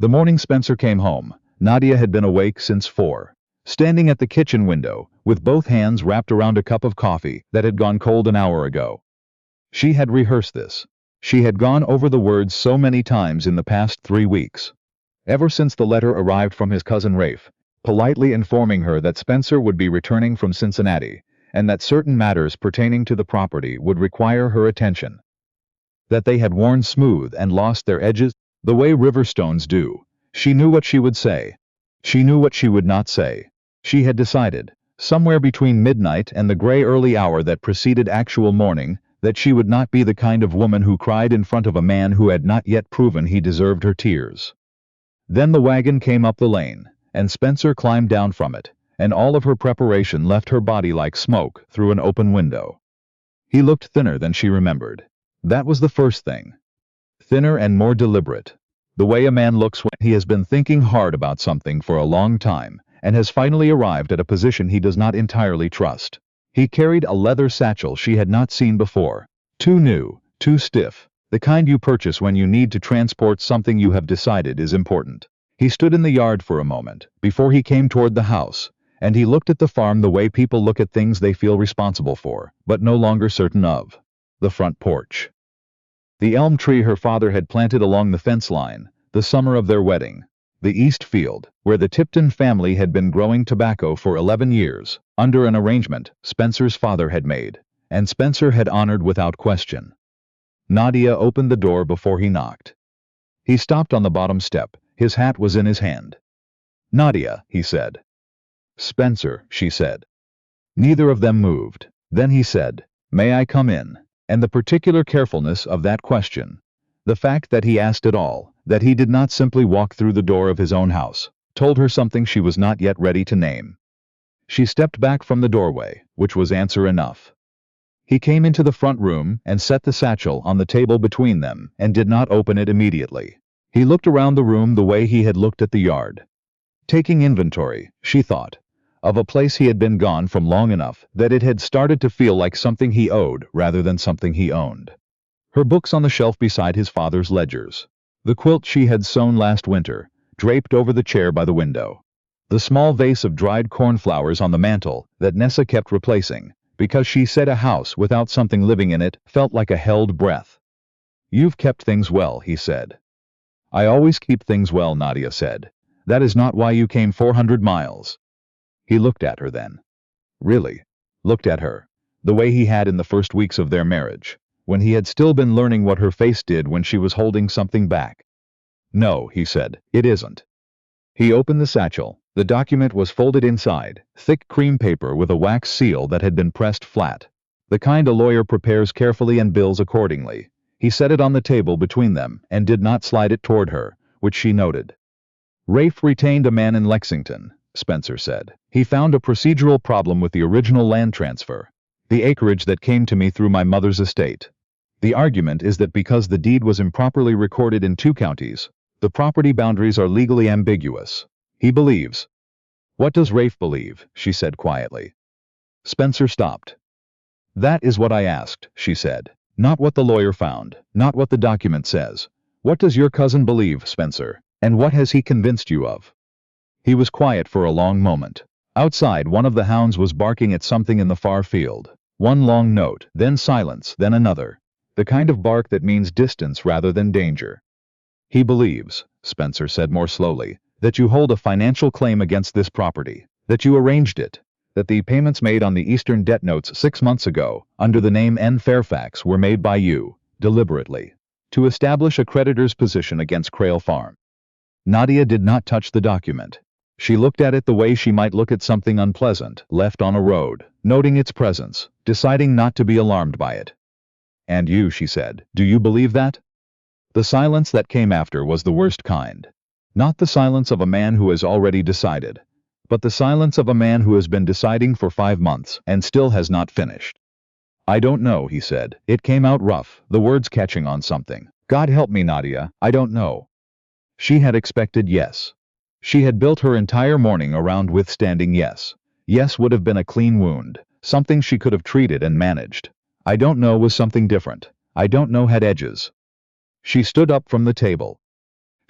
The morning Spencer came home, Nadia had been awake since 4. Standing at the kitchen window, with both hands wrapped around a cup of coffee that had gone cold an hour ago. She had rehearsed this. She had gone over the words so many times in the past 3 weeks. Ever since the letter arrived from his cousin Rafe, politely informing her that Spencer would be returning from Cincinnati, and that certain matters pertaining to the property would require her attention. That they had worn smooth and lost their edges, the way river stones do. She knew what she would say. She knew what she would not say. She had decided, somewhere between midnight and the gray early hour that preceded actual morning, that she would not be the kind of woman who cried in front of a man who had not yet proven he deserved her tears. Then the wagon came up the lane, and Spencer climbed down from it, and all of her preparation left her body like smoke through an open window. He looked thinner than she remembered. That was the first thing. Thinner and more deliberate. The way a man looks when he has been thinking hard about something for a long time, and has finally arrived at a position he does not entirely trust. He carried a leather satchel she had not seen before. Too new, too stiff, the kind you purchase when you need to transport something you have decided is important. He stood in the yard for a moment, before he came toward the house, and he looked at the farm the way people look at things they feel responsible for, but no longer certain of. The front porch. The elm tree her father had planted along the fence line, the summer of their wedding. The east field, where the Tipton family had been growing tobacco for 11 years, under an arrangement Spencer's father had made, and Spencer had honored without question. Nadia opened the door before he knocked. He stopped on the bottom step, his hat was in his hand. "Nadia," he said. "Spencer," she said. Neither of them moved. Then he said, "May I come in?" And the particular carefulness of that question, the fact that he asked at all, that he did not simply walk through the door of his own house, told her something she was not yet ready to name. She stepped back from the doorway, which was answer enough. He came into the front room and set the satchel on the table between them and did not open it immediately. He looked around the room the way he had looked at the yard. Taking inventory, she thought, of a place he had been gone from long enough that it had started to feel like something he owed rather than something he owned. Her books on the shelf beside his father's ledgers. The quilt she had sewn last winter, draped over the chair by the window. The small vase of dried cornflowers on the mantel that Nessa kept replacing, because she said a house without something living in it felt like a held breath. "You've kept things well," he said. "I always keep things well," Nadia said. "That is not why you came 400 miles. He looked at her then. Really. Looked at her. The way he had in the first weeks of their marriage, when he had still been learning what her face did when she was holding something back. "No," he said, "it isn't." He opened the satchel. The document was folded inside, thick cream paper with a wax seal that had been pressed flat. The kind a lawyer prepares carefully and bills accordingly. He set it on the table between them and did not slide it toward her, which she noted. "Rafe retained a man in Lexington," Spencer said. "He found a procedural problem with the original land transfer, the acreage that came to me through my mother's estate. The argument is that because the deed was improperly recorded in 2 counties, the property boundaries are legally ambiguous. He believes." "What does Rafe believe?" she said quietly. Spencer stopped. "That is what I asked," she said. "Not what the lawyer found, not what the document says. What does your cousin believe, Spencer, and what has he convinced you of?" He was quiet for a long moment. Outside, one of the hounds was barking at something in the far field. One long note, then silence, then another. The kind of bark that means distance rather than danger. "He believes," Spencer said more slowly, "that you hold a financial claim against this property, that you arranged it, that the payments made on the Eastern debt notes 6 months ago, under the name N. Fairfax, were made by you, deliberately, to establish a creditor's position against Crale Farm." Nadia did not touch the document. She looked at it the way she might look at something unpleasant, left on a road, noting its presence, deciding not to be alarmed by it. "And you," she said, "do you believe that?" The silence that came after was the worst kind. Not the silence of a man who has already decided, but the silence of a man who has been deciding for 5 months and still has not finished. "I don't know," he said. It came out rough, the words catching on something. "God help me, Nadia, I don't know." She had expected yes. She had built her entire morning around withstanding yes. Yes would have been a clean wound, something she could have treated and managed. "I don't know" was something different. "I don't know" had edges. She stood up from the table.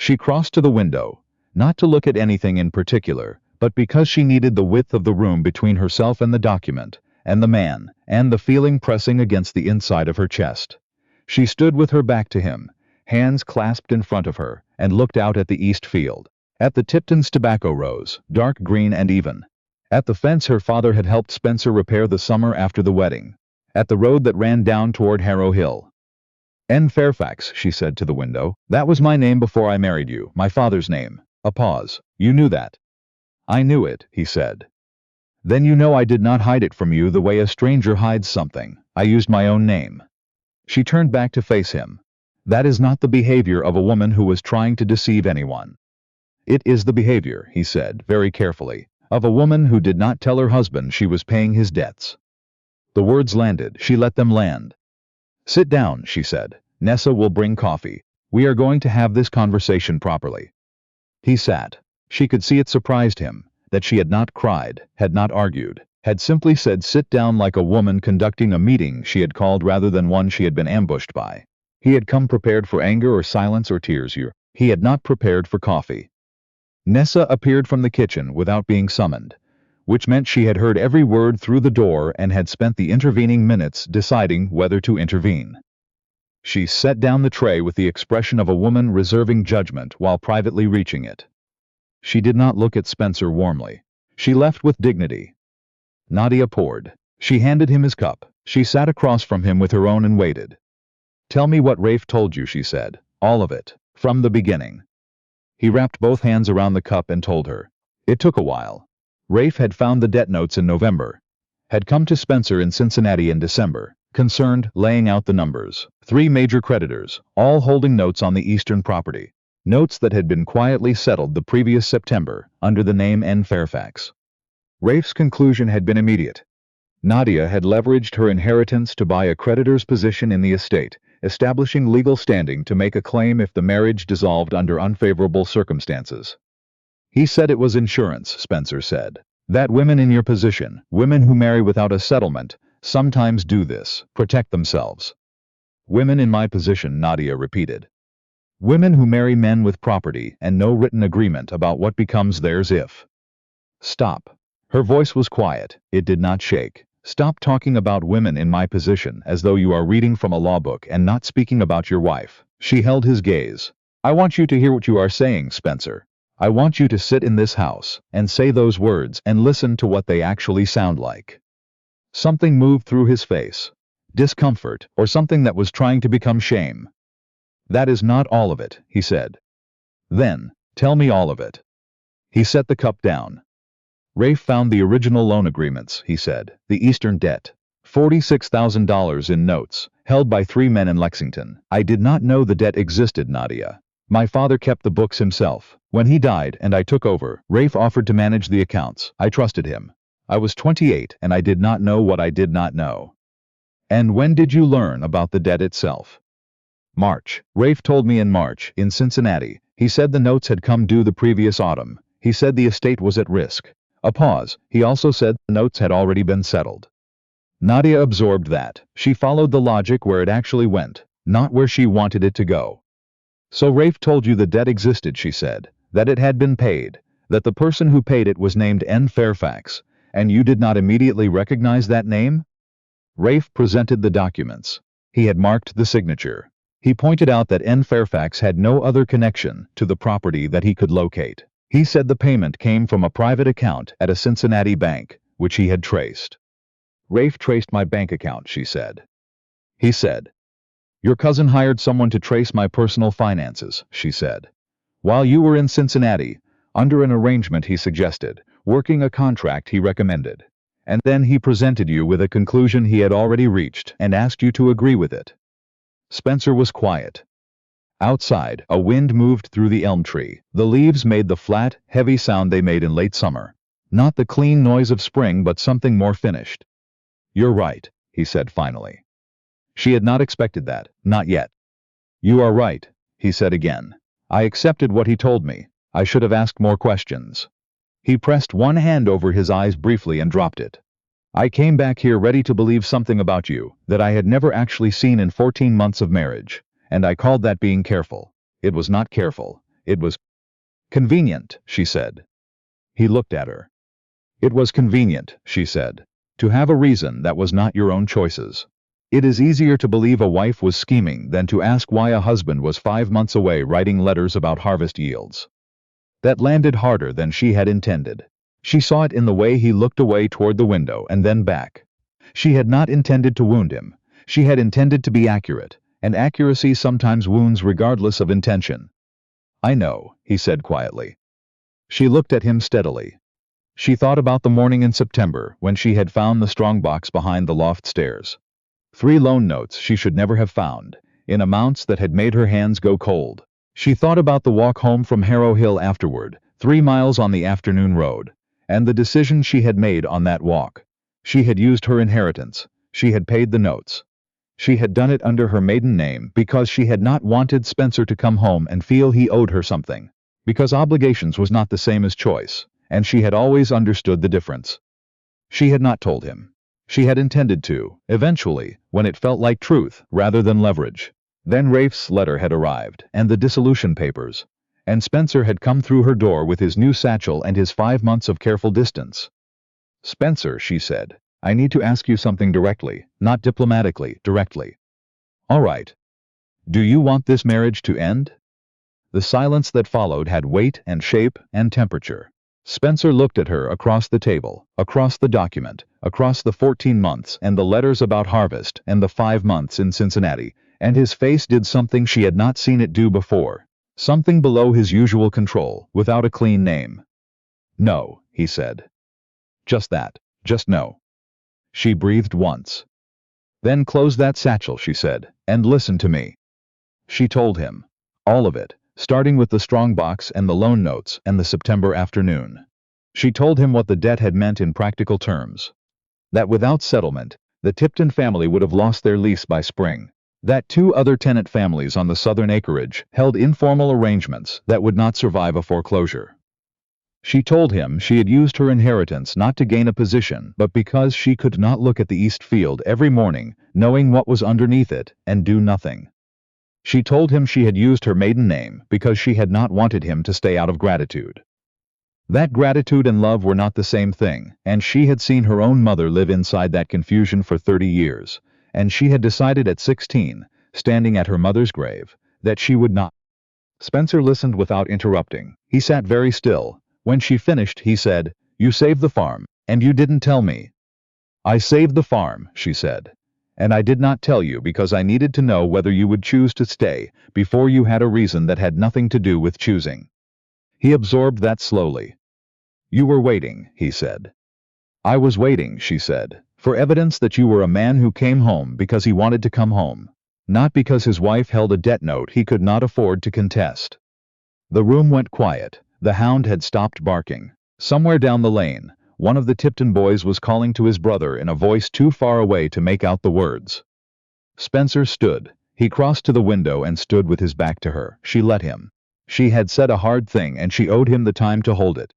She crossed to the window, not to look at anything in particular, but because she needed the width of the room between herself and the document, and the man, and the feeling pressing against the inside of her chest. She stood with her back to him, hands clasped in front of her, and looked out at the east field. At the Tipton's tobacco rows, dark green and even. At the fence her father had helped Spencer repair the summer after the wedding. At the road that ran down toward Harrow Hill. N. Fairfax, she said to the window. That was my name before I married you, my father's name. A pause. You knew that? I knew it, he said. Then you know I did not hide it from you the way a stranger hides something. I used my own name. She turned back to face him. That is not the behavior of a woman who was trying to deceive anyone. It is the behavior, he said, very carefully, of a woman who did not tell her husband she was paying his debts. The words landed. She let them land. Sit down, she said. Nessa will bring coffee. We are going to have this conversation properly. He sat. She could see it surprised him, that she had not cried, had not argued, had simply said sit down like a woman conducting a meeting she had called rather than one she had been ambushed by. He had come prepared for anger or silence or tears. He had not prepared for coffee. Nessa appeared from the kitchen without being summoned, which meant she had heard every word through the door and had spent the intervening minutes deciding whether to intervene. She set down the tray with the expression of a woman reserving judgment while privately reaching it. She did not look at Spencer warmly. She left with dignity. Nadia poured. She handed him his cup. She sat across from him with her own and waited. Tell me what Rafe told you, she said. All of it. From the beginning. He wrapped both hands around the cup and told her. It took a while. Rafe had found the debt notes in November. Had come to Spencer in Cincinnati in December. Concerned, laying out the numbers. 3 major creditors, all holding notes on the eastern property. Notes that had been quietly settled the previous September, under the name N. Fairfax. Rafe's conclusion had been immediate. Nadia had leveraged her inheritance to buy a creditor's position in the estate, establishing legal standing to make a claim if the marriage dissolved under unfavorable circumstances. He said it was insurance, Spencer said. That women in your position, women who marry without a settlement, sometimes do this, protect themselves. Women in my position, Nadia repeated. Women who marry men with property and no written agreement about what becomes theirs if. Stop. Her voice was quiet, it did not shake. Stop talking about women in my position as though you are reading from a law book and not speaking about your wife. She held his gaze. I want you to hear what you are saying, Spencer. I want you to sit in this house and say those words and listen to what they actually sound like. Something moved through his face. Discomfort, or something that was trying to become shame. That is not all of it, he said. Then, tell me all of it. He set the cup down. Rafe found the original loan agreements, he said, the Eastern debt. $46,000 in notes, held by 3 men in Lexington. I did not know the debt existed, Nadia. My father kept the books himself. When he died and I took over, Rafe offered to manage the accounts. I trusted him. I was 28 and I did not know what I did not know. And when did you learn about the debt itself? March. Rafe told me in March, in Cincinnati. He said the notes had come due the previous autumn. He said the estate was at risk. A pause. He also said the notes had already been settled. Nadia absorbed that. She followed the logic where it actually went, not where she wanted it to go. So Rafe told you the debt existed, she said, that it had been paid, that the person who paid it was named N. Fairfax, and you did not immediately recognize that name? Rafe presented the documents. He had marked the signature. He pointed out that N. Fairfax had no other connection to the property that he could locate. He said the payment came from a private account at a Cincinnati bank, which he had traced. Rafe traced my bank account, she said. He said. Your cousin hired someone to trace my personal finances, she said. While you were in Cincinnati, under an arrangement he suggested, working a contract he recommended. And then he presented you with a conclusion he had already reached and asked you to agree with it. Spencer was quiet. Outside, a wind moved through the elm tree. The leaves made the flat, heavy sound they made in late summer. Not the clean noise of spring, but something more finished. You're right, he said finally. She had not expected that, not yet. You are right, he said again. I accepted what he told me. I should have asked more questions. He pressed one hand over his eyes briefly and dropped it. I came back here ready to believe something about you that I had never actually seen in 14 months of marriage, and I called that being careful. It was not careful. It was convenient, she said. He looked at her. It was convenient, she said, to have a reason that was not your own choices. It is easier to believe a wife was scheming than to ask why a husband was 5 months away writing letters about harvest yields. That landed harder than she had intended. She saw it in the way he looked away toward the window and then back. She had not intended to wound him. She had intended to be accurate, and accuracy sometimes wounds regardless of intention. I know, he said quietly. She looked at him steadily. She thought about the morning in September when she had found the strongbox behind the loft stairs. 3 loan notes she should never have found, in amounts that had made her hands go cold. She thought about the walk home from Harrow Hill afterward, 3 miles on the afternoon road, and the decision she had made on that walk. She had used her inheritance. She had paid the notes. She had done it under her maiden name because she had not wanted Spencer to come home and feel he owed her something. Because obligations was not the same as choice, and she had always understood the difference. She had not told him. She had intended to, eventually, when it felt like truth rather than leverage. Then Rafe's letter had arrived, and the dissolution papers. And Spencer had come through her door with his new satchel and his 5 months of careful distance. Spencer, she said, I need to ask you something directly, not diplomatically, directly. All right. Do you want this marriage to end? The silence that followed had weight and shape and temperature. Spencer looked at her across the table, across the document, across the 14 months and the letters about harvest and the 5 months in Cincinnati, and his face did something she had not seen it do before. Something below his usual control, without a clean name. No, he said. Just that, just no. She breathed once. Then close that satchel, she said, and listen to me. She told him. All of it, starting with the strongbox and the loan notes and the September afternoon. She told him what the debt had meant in practical terms. That without settlement, the Tipton family would have lost their lease by spring. That 2 other tenant families on the southern acreage held informal arrangements that would not survive a foreclosure. She told him she had used her inheritance not to gain a position but because she could not look at the east field every morning, knowing what was underneath it, and do nothing. She told him she had used her maiden name because she had not wanted him to stay out of gratitude. That gratitude and love were not the same thing, and she had seen her own mother live inside that confusion for 30 years, and she had decided at 16, standing at her mother's grave, that she would not. Spencer listened without interrupting. He sat very still. When she finished, he said, You saved the farm, and you didn't tell me. I saved the farm, she said. And I did not tell you because I needed to know whether you would choose to stay before you had a reason that had nothing to do with choosing. He absorbed that slowly. You were waiting, he said. I was waiting, she said, for evidence that you were a man who came home because he wanted to come home, not because his wife held a debt note he could not afford to contest. The room went quiet. The hound had stopped barking. Somewhere down the lane, one of the Tipton boys was calling to his brother in a voice too far away to make out the words. Spencer stood. He crossed to the window and stood with his back to her. She let him. She had said a hard thing and she owed him the time to hold it.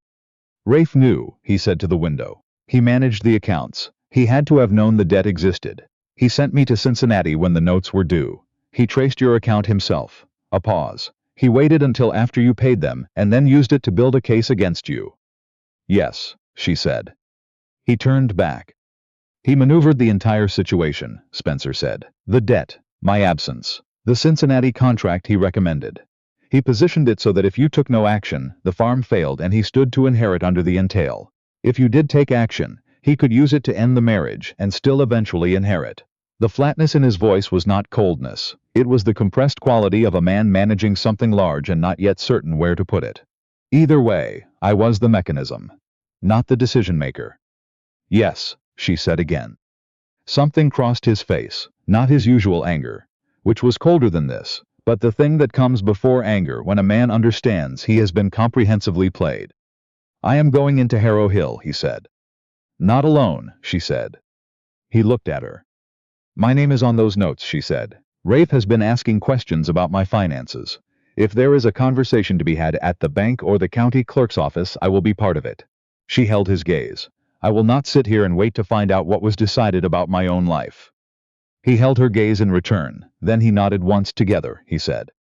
Rafe knew, he said to the window. He managed the accounts. He had to have known the debt existed. He sent me to Cincinnati when the notes were due. He traced your account himself. A pause. He waited until after you paid them and then used it to build a case against you. Yes, she said. He turned back. He maneuvered the entire situation, Spencer said. The debt, my absence, the Cincinnati contract he recommended. He positioned it so that if you took no action, the farm failed and he stood to inherit under the entail. If you did take action, he could use it to end the marriage and still eventually inherit. The flatness in his voice was not coldness. It was the compressed quality of a man managing something large and not yet certain where to put it. Either way, I was the mechanism, not the decision-maker. Yes, she said again. Something crossed his face, not his usual anger, which was colder than this, but the thing that comes before anger when a man understands he has been comprehensively played. I am going into Harrow Hill, he said. Not alone, she said. He looked at her. My name is on those notes, she said. Rafe has been asking questions about my finances. If there is a conversation to be had at the bank or the county clerk's office, I will be part of it. She held his gaze. I will not sit here and wait to find out what was decided about my own life. He held her gaze in return. Then he nodded once. Together, he said.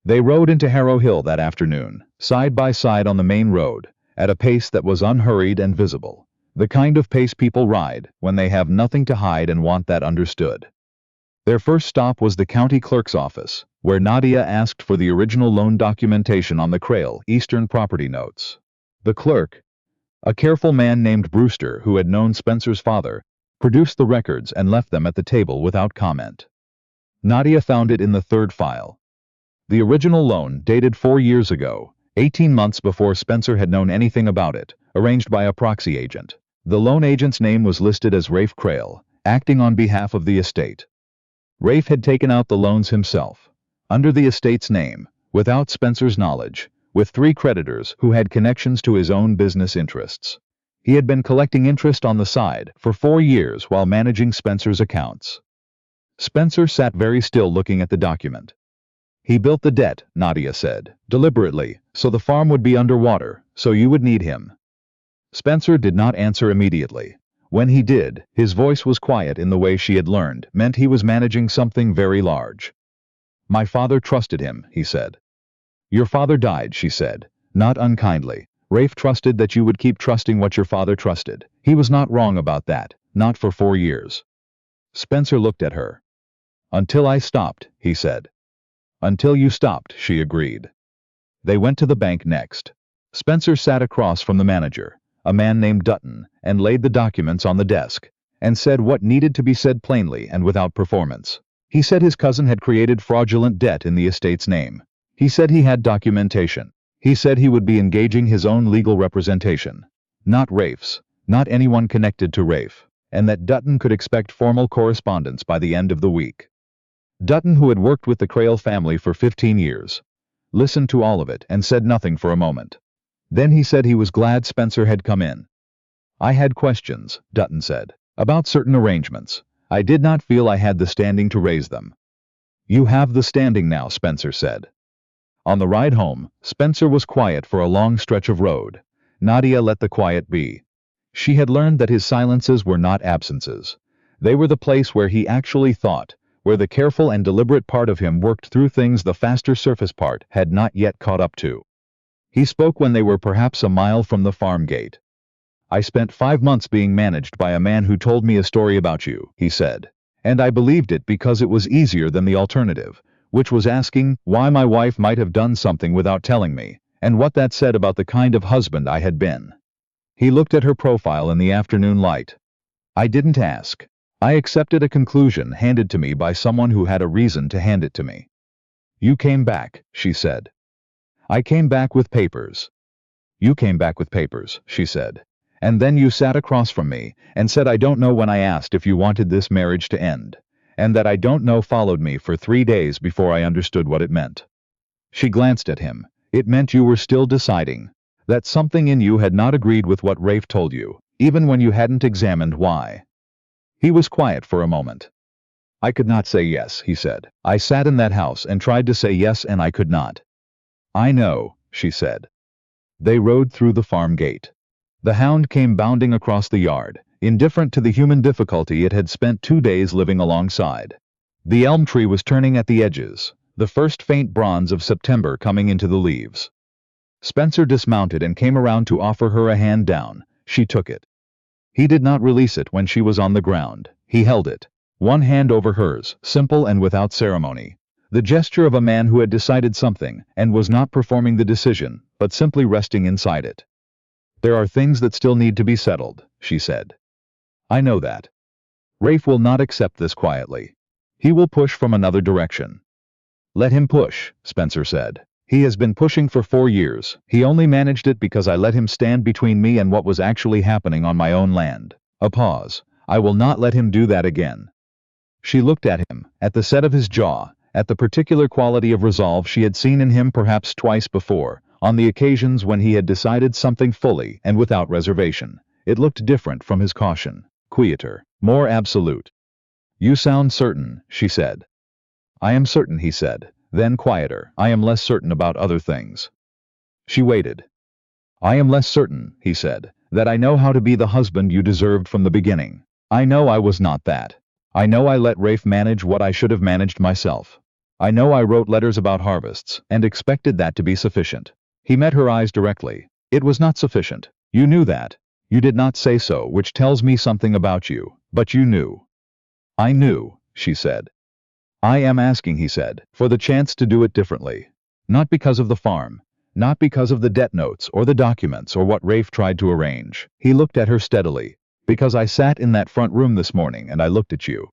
They rode into Harrow Hill that afternoon, side by side on the main road, at a pace that was unhurried and visible. The kind of pace people ride when they have nothing to hide and want that understood. Their first stop was the county clerk's office, where Nadia asked for the original loan documentation on the Crale Eastern property notes. The clerk, a careful man named Brewster who had known Spencer's father, produced the records and left them at the table without comment. Nadia found it in the third file. The original loan, dated 4 years ago, 18 months before Spencer had known anything about it, arranged by a proxy agent. The loan agent's name was listed as Rafe Crale, acting on behalf of the estate. Rafe had taken out the loans himself, under the estate's name, without Spencer's knowledge, with 3 creditors who had connections to his own business interests. He had been collecting interest on the side for 4 years while managing Spencer's accounts. Spencer sat very still looking at the document. He built the debt, Nadia said, deliberately, so the farm would be underwater, so you would need him. Spencer did not answer immediately. When he did, his voice was quiet in the way she had learned, meant he was managing something very large. My father trusted him, he said. Your father died, she said, not unkindly. Rafe trusted that you would keep trusting what your father trusted. He was not wrong about that, not for 4 years. Spencer looked at her. Until I stopped, he said. Until you stopped, she agreed. They went to the bank next. Spencer sat across from the manager, a man named Dutton, and laid the documents on the desk, and said what needed to be said plainly and without performance. He said his cousin had created fraudulent debt in the estate's name. He said he had documentation. He said he would be engaging his own legal representation, not Rafe's, not anyone connected to Rafe, and that Dutton could expect formal correspondence by the end of the week. Dutton, who had worked with the Crale family for 15 years, listened to all of it and said nothing for a moment. Then he said he was glad Spencer had come in. I had questions, Dutton said, about certain arrangements. I did not feel I had the standing to raise them. You have the standing now, Spencer said. On the ride home, Spencer was quiet for a long stretch of road. Nadia let the quiet be. She had learned that his silences were not absences. They were the place where he actually thought, where the careful and deliberate part of him worked through things the faster surface part had not yet caught up to. He spoke when they were perhaps a mile from the farm gate. I spent 5 months being managed by a man who told me a story about you, he said. And I believed it because it was easier than the alternative, which was asking why my wife might have done something without telling me, and what that said about the kind of husband I had been. He looked at her profile in the afternoon light. I didn't ask. I accepted a conclusion handed to me by someone who had a reason to hand it to me. You came back, she said. I came back with papers. You came back with papers, she said. And then you sat across from me and said I don't know when I asked if you wanted this marriage to end, and that I don't know followed me for 3 days before I understood what it meant. She glanced at him. It meant you were still deciding, that something in you had not agreed with what Rafe told you, even when you hadn't examined why. He was quiet for a moment. I could not say yes, he said. I sat in that house and tried to say yes and I could not. I know, she said. They rode through the farm gate. The hound came bounding across the yard, indifferent to the human difficulty it had spent 2 days living alongside. The elm tree was turning at the edges, the first faint bronze of September coming into the leaves. Spencer dismounted and came around to offer her a hand down. She took it. He did not release it when she was on the ground. He held it, one hand over hers, simple and without ceremony. The gesture of a man who had decided something and was not performing the decision, but simply resting inside it. There are things that still need to be settled, she said. I know that. Rafe will not accept this quietly. He will push from another direction. Let him push, Spencer said. He has been pushing for 4 years. He only managed it because I let him stand between me and what was actually happening on my own land. A pause. I will not let him do that again. She looked at him, at the set of his jaw, at the particular quality of resolve she had seen in him perhaps twice before, on the occasions when he had decided something fully and without reservation. It looked different from his caution, quieter, more absolute. You sound certain, she said. I am certain, he said, then quieter. I am less certain about other things. She waited. I am less certain, he said, that I know how to be the husband you deserved from the beginning. I know I was not that. I know I let Rafe manage what I should have managed myself. I know I wrote letters about harvests, and expected that to be sufficient. He met her eyes directly. It was not sufficient. You knew that. You did not say so, which tells me something about you, but you knew. I knew, she said. I am asking, he said, for the chance to do it differently. Not because of the farm, not because of the debt notes or the documents or what Rafe tried to arrange. He looked at her steadily. Because I sat in that front room this morning and I looked at you,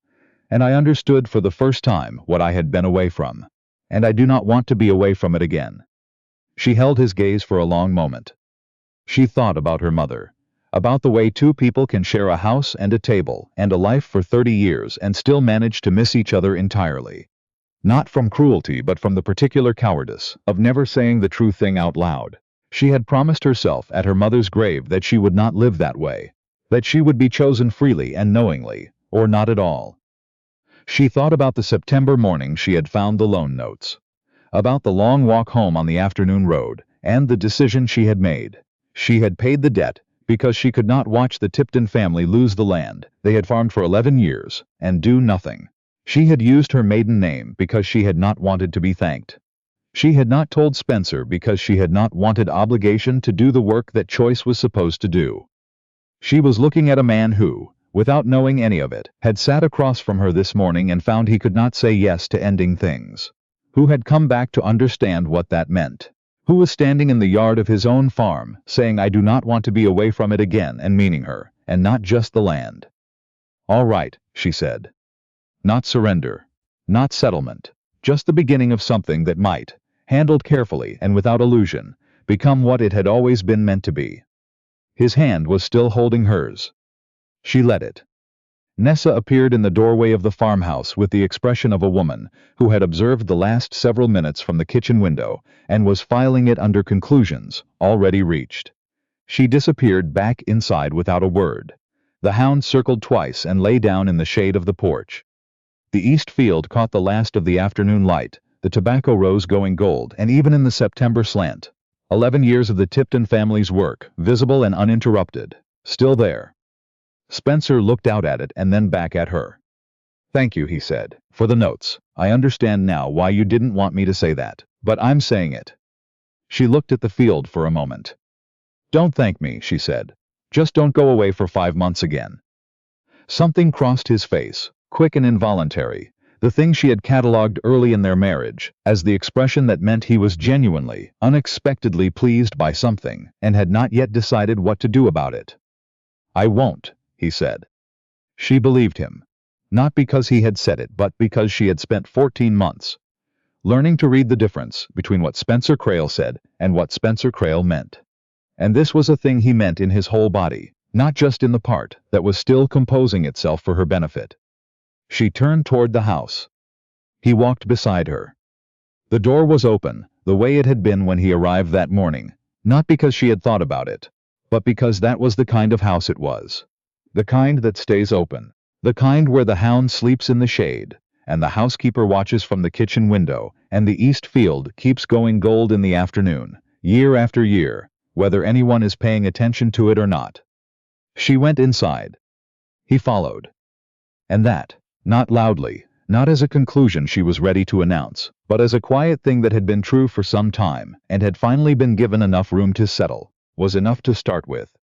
and I understood for the first time what I had been away from, and I do not want to be away from it again. She held his gaze for a long moment. She thought about her mother, about the way two people can share a house and a table and a life for 30 years and still manage to miss each other entirely. Not from cruelty, but from the particular cowardice of never saying the true thing out loud. She had promised herself at her mother's grave that she would not live that way, that she would be chosen freely and knowingly, or not at all. She thought about the September morning she had found the loan notes, about the long walk home on the afternoon road, and the decision she had made. She had paid the debt because she could not watch the Tipton family lose the land they had farmed for 11 years and do nothing. She had used her maiden name because she had not wanted to be thanked. She had not told Spencer because she had not wanted obligation to do the work that Choice was supposed to do. She was looking at a man who, without knowing any of it, had sat across from her this morning and found he could not say yes to ending things, who had come back to understand what that meant, who was standing in the yard of his own farm, saying, I do not want to be away from it again, and meaning her, and not just the land. All right, she said. Not surrender, not settlement, just the beginning of something that might, handled carefully and without illusion, become what it had always been meant to be. His hand was still holding hers. She let it. Nessa appeared in the doorway of the farmhouse with the expression of a woman who had observed the last several minutes from the kitchen window and was filing it under conclusions already reached. She disappeared back inside without a word. The hound circled twice and lay down in the shade of the porch. The east field caught the last of the afternoon light, the tobacco rose going gold, and even in the September slant, 11 years of the Tipton family's work, visible and uninterrupted, still there. Spencer looked out at it and then back at her. Thank you, he said, for the notes. I understand now why you didn't want me to say that, but I'm saying it. She looked at the field for a moment. Don't thank me, she said. Just don't go away for 5 months again. Something crossed his face, quick and involuntary, the thing she had catalogued early in their marriage as the expression that meant he was genuinely, unexpectedly pleased by something and had not yet decided what to do about it. I won't, he said. She believed him, not because he had said it, but because she had spent 14 months learning to read the difference between what Spencer Crale said and what Spencer Crale meant. And this was a thing he meant in his whole body, not just in the part that was still composing itself for her benefit. She turned toward the house. He walked beside her. The door was open, the way it had been when he arrived that morning, not because she had thought about it, but because that was the kind of house it was. The kind that stays open, the kind where the hound sleeps in the shade, and the housekeeper watches from the kitchen window, and the east field keeps going gold in the afternoon, year after year, whether anyone is paying attention to it or not. She went inside. He followed. And that, not loudly, not as a conclusion she was ready to announce, but as a quiet thing that had been true for some time and had finally been given enough room to settle, was enough to start with.